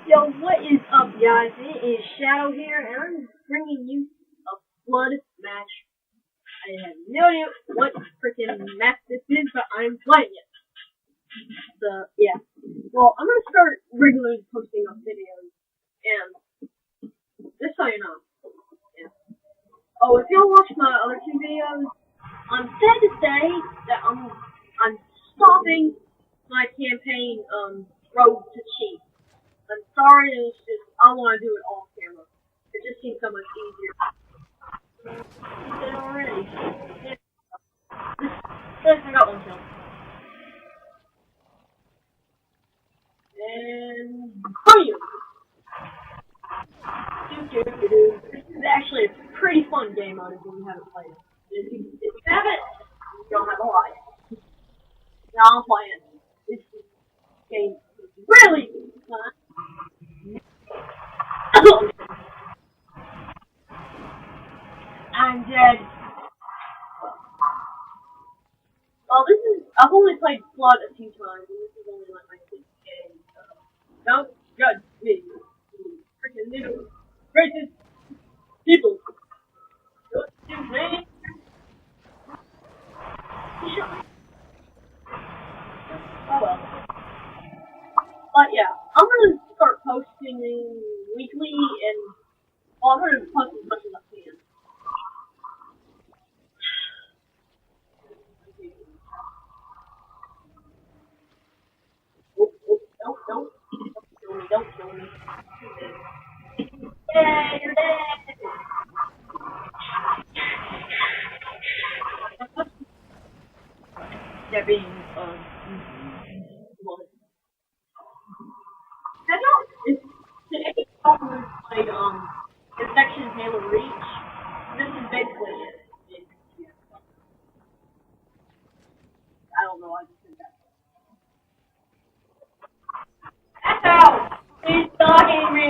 Yo, what is up, guys? It is Shadow here, and I'm bringing you a flood match. I have no idea what freaking match this is, but I'm playing it. Yeah. Well, I'm gonna start regularly posting up videos, and just so you know. Yeah. Oh, if y'all watch my other two videos, I'm sad to say that I'm stopping my campaign, Road to Chief. I'm sorry, it's just, I want to do it off camera. It just seems so much easier. I did already. Yeah. I got one kill. And, bam! This is actually a pretty fun game mode if you haven't played it. If you have it, you don't have a life. Now I'm playing. This game is really fun. I'm dead. Well, I've only played Flood a few times, and this is only like my sixth game, so don't judge me. You freaking little racist people. Don't do me. You shot me. Oh well. But yeah, I'm gonna start posting weekly, and I'm gonna post as much as I can. Don't kill me, don't kill me. Yay, you're dead! That being, what? Have y'all, today we played, Infection Halo Reach. This is basically it. I don't know, I just said that. Ow! He's stalking me!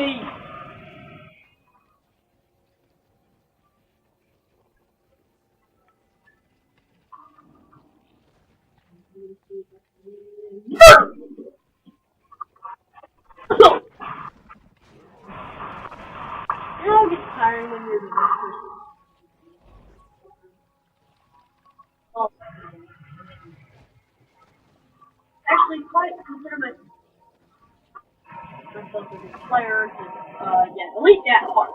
It'll get tiring when you're the best person. Oh. Actually, quite consider myself a good player. Yeah, delete that part.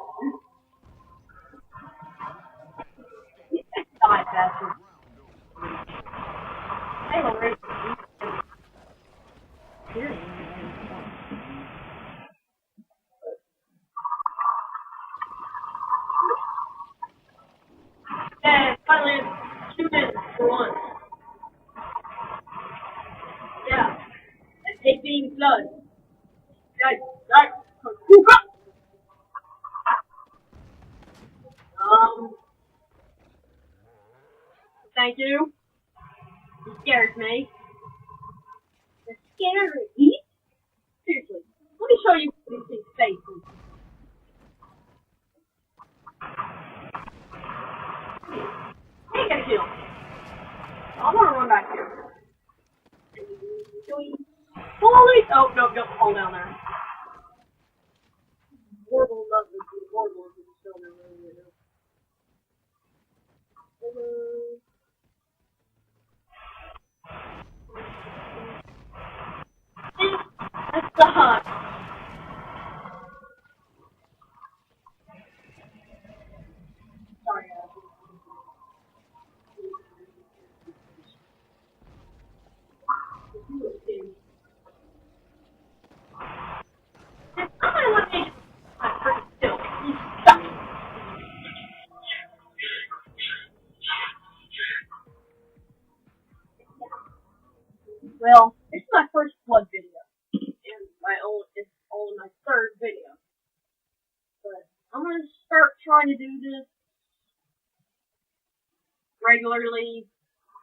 You can die faster. I have already. And finally, 2 minutes for once. Yeah. And take being flood. Guys, thank you. You scared me. You're scary. Seriously. Let me show you these things faces. Hey, get a kill. I'm gonna run back here. Holy! Oh, no, hold down there. Horrible enough to be horrible if it's still down there, you know. That's the hut. Sorry, guys. I'm gonna let me my first kill. You suck. Well, this is my first flood video, and it's only my third video. But I'm gonna start trying to do this regularly,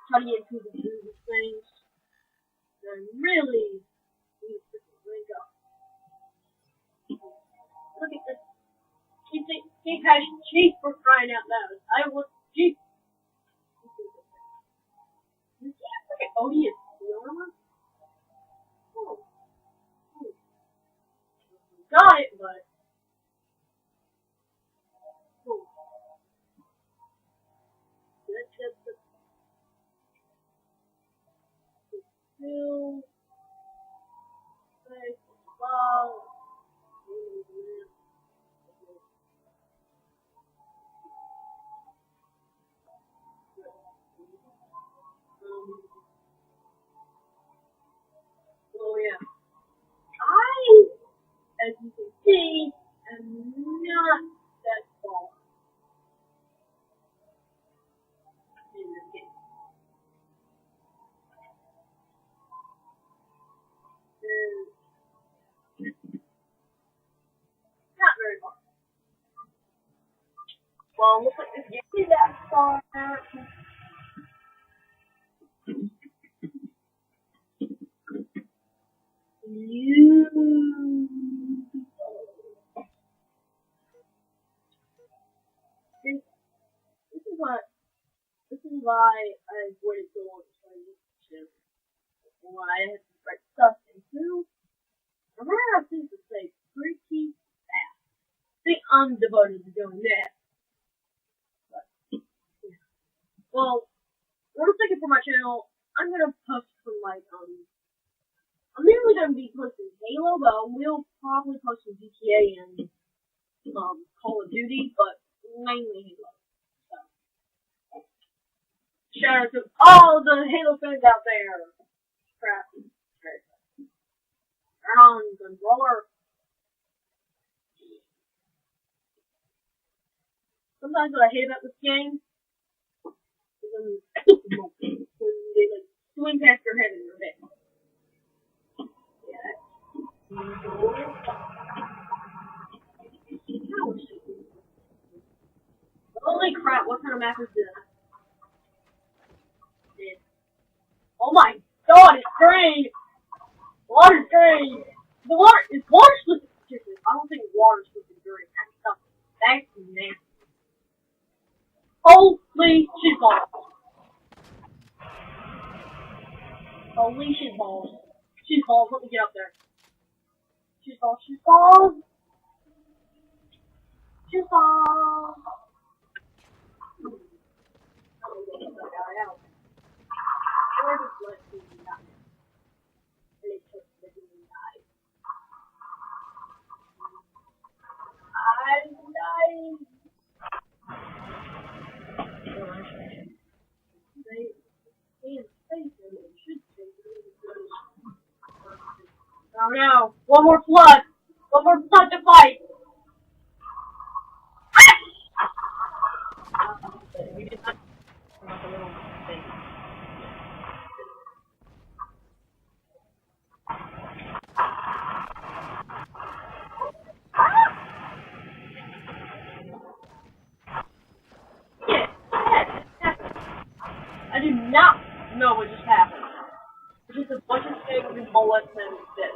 try to get into the groove of things, and really need to link up. Look at this. He has cheap for crying out loud. I want cheap. You can't freaking odious armor. Oh. got it, but oh, that's still well. Oh yeah, as you can see, am not that far in this game. Not very far. Well, looks like this game is that far. You. This is what. This is why I waited so long to try this channel. Why I had to write stuff into. I'm running out of things to say pretty fast. See, I'm devoted to doing that. But, yeah. Well, what I'm thinking for my channel, I'm gonna post some I'm mainly gonna be posting Halo, but I will probably post some GTA and Call of Duty, but mainly Halo. So, shout out to all the Halo fans out there. Crap. Turn on controller. Sometimes what I hate about this game is when they like swing past your head in your bed. Yeah. Holy crap, what kind of map is this? Oh my god, it's green! Water's green! The water is water supposed to be I don't think water's supposed to be green. That's nasty. Holy shitballs. Holy shitballs. Shitballs, let me get up there. Shitballs, shitballs. Shitballs. I'm dying. Oh no! One more flood! One more flood to fight! I do not know what just happened. It's just a bunch of things and bullets and this.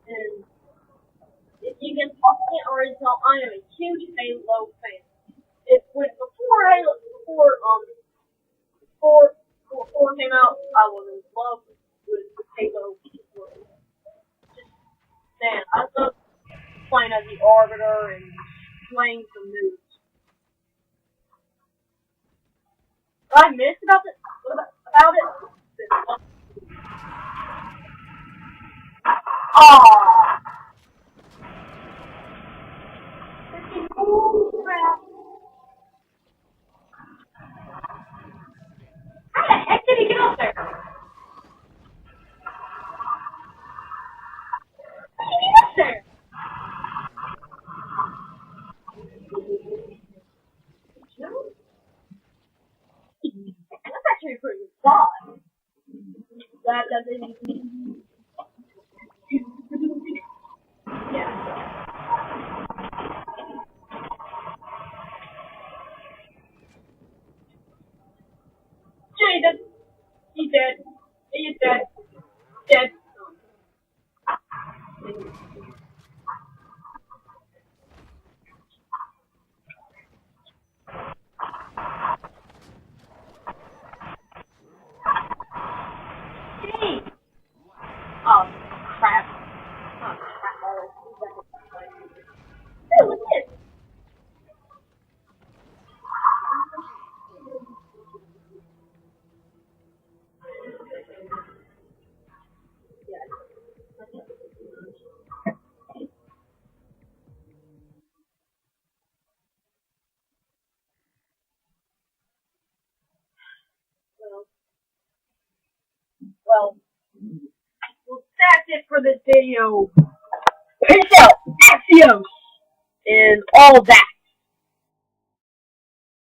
And if you can already tell, I am a huge Halo fan. Before 4 came out, I was in love with Halo. Man, I love playing as the Arbiter and playing some moves. What I missed about it? Aww. Oh crap. How the heck did he get up there? How did he get up there? That's actually a pretty good spot. That didn't. Yeah. Jaden, he's dead. He's dead. Dead. Dead. Hey! Oh, crap. Oh, crap. Hey, look at this. Well, that's it for this video. Peace out, Axios, and all that.